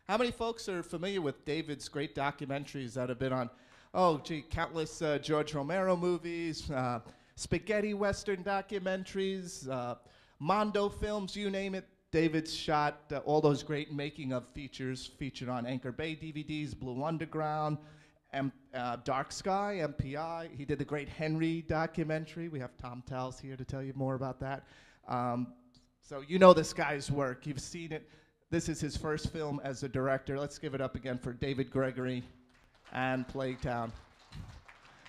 How many folks are familiar with David's great documentaries that have been on, countless George Romero movies, spaghetti western documentaries, Mondo films, you name it. David's shot all those great making of features featured on Anchor Bay DVDs, Blue Underground, Dark Sky, MPI. He did the great Henry documentary. We have Tom Towles here to tell you more about that. So you know this guy's work. You've seen it. This is his first film as a director. Let's give it up again for David Gregory and Plague Town.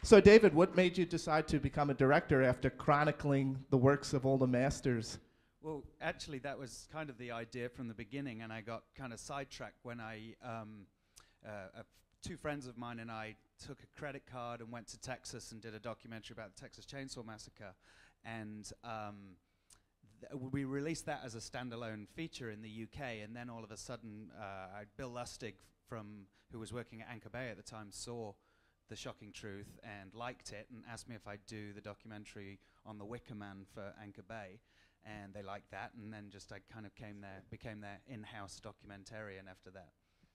So David, what made you decide to become a director after chronicling the works of all the masters? Well, actually, that was kind of the idea from the beginning, and I got kind of sidetracked when two friends of mine and I took a credit card and went to Texas and did a documentary about the Texas Chainsaw Massacre, and we released that as a standalone feature in the UK, and then all of a sudden, Bill Lustig, who was working at Anchor Bay at the time, saw The Shocking Truth and liked it and asked me if I'd do the documentary on the Wicker Man for Anchor Bay. And they liked that, and then I kind of became their in-house documentarian after that.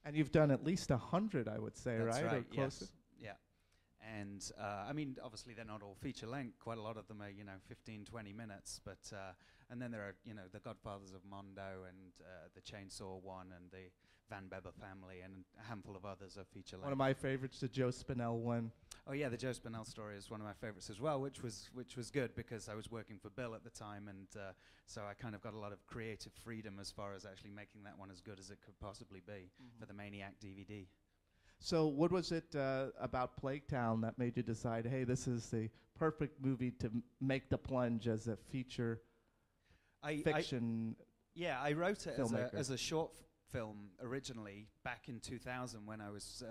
And you've done at least 100, I would say, That's right? Or closer? Yes. Yeah. And I mean, obviously they're not all feature length. Quite a lot of them are, 15, 20 minutes. But and then there are, the Godfathers of Mondo and the Chainsaw One and the Van Beber family and a handful of others are feature length. One of my favorites, the Joe Spinell one. Oh yeah, the Joe Spinell story is one of my favorites as well, which was good because I was working for Bill at the time, and so I kind of got a lot of creative freedom as far as actually making that one as good as it could possibly be for the Maniac DVD. So what was it about Plague Town that made you decide, hey, this is the perfect movie to make the plunge as a feature fiction? I wrote it as a short film originally back in 2000 when I was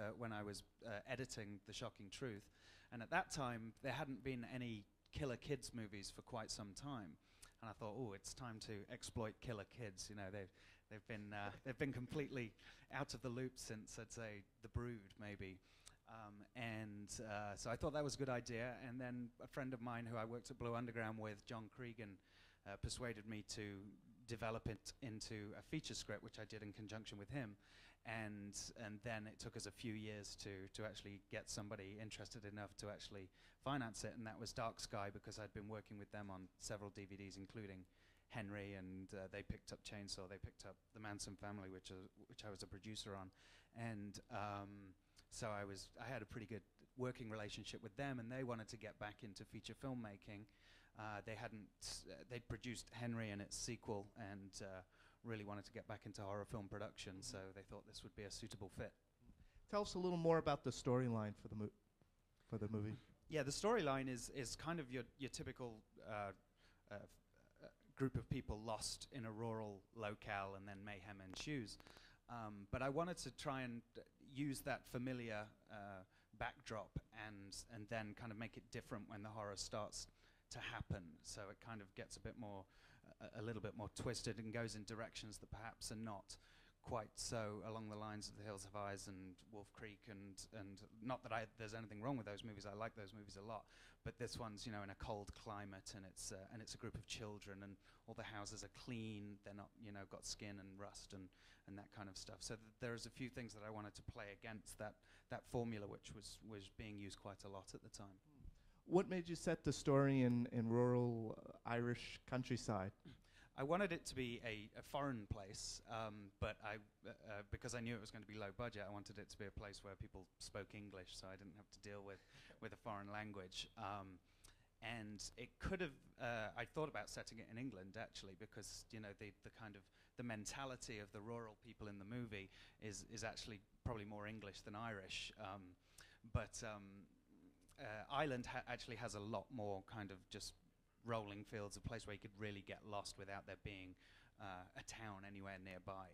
editing The Shocking Truth, and at that time there hadn't been any killer kids movies for quite some time, and I thought, it's time to exploit killer kids. They've been completely out of the loop since, I'd say, The Brood maybe, so I thought that was a good idea. And then a friend of mine who I worked at Blue Underground with, John Cregan, persuaded me to develop it into a feature script, which I did in conjunction with him, and then it took us a few years to actually get somebody interested enough to actually finance it, and that was Dark Sky, because I'd been working with them on several DVDs, including Henry, and they picked up Chainsaw, they picked up The Manson Family, which I was a producer on, and so I had a pretty good working relationship with them, and they wanted to get back into feature filmmaking. They'd produced Henry and its sequel, and really wanted to get back into horror film production, so they thought this would be a suitable fit. Tell us a little more about the storyline for the movie. Yeah, the storyline is kind of your typical group of people lost in a rural locale, and then mayhem ensues. But I wanted to try and use that familiar backdrop and then kind of make it different when the horror starts to happen, so it kind of gets a little bit more twisted and goes in directions that perhaps are not quite so along the lines of The Hills Have Eyes and Wolf Creek, and not that there's anything wrong with those movies. I like those movies a lot, but this one's in a cold climate, and it's a group of children, and all the houses are clean. They're not got skin and rust and that kind of stuff. So there's a few things that I wanted to play against that formula, which was being used quite a lot at the time. What made you set the story in rural Irish countryside? I wanted it to be a foreign place, but because I knew it was going to be low budget, I wanted it to be a place where people spoke English, so I didn't have to deal with a foreign language. And it could have, I thought about setting it in England actually, because the kind of the mentality of the rural people in the movie is actually probably more English than Irish. But Ireland actually has a lot more kind of just rolling fields, a place where you could really get lost without there being a town anywhere nearby.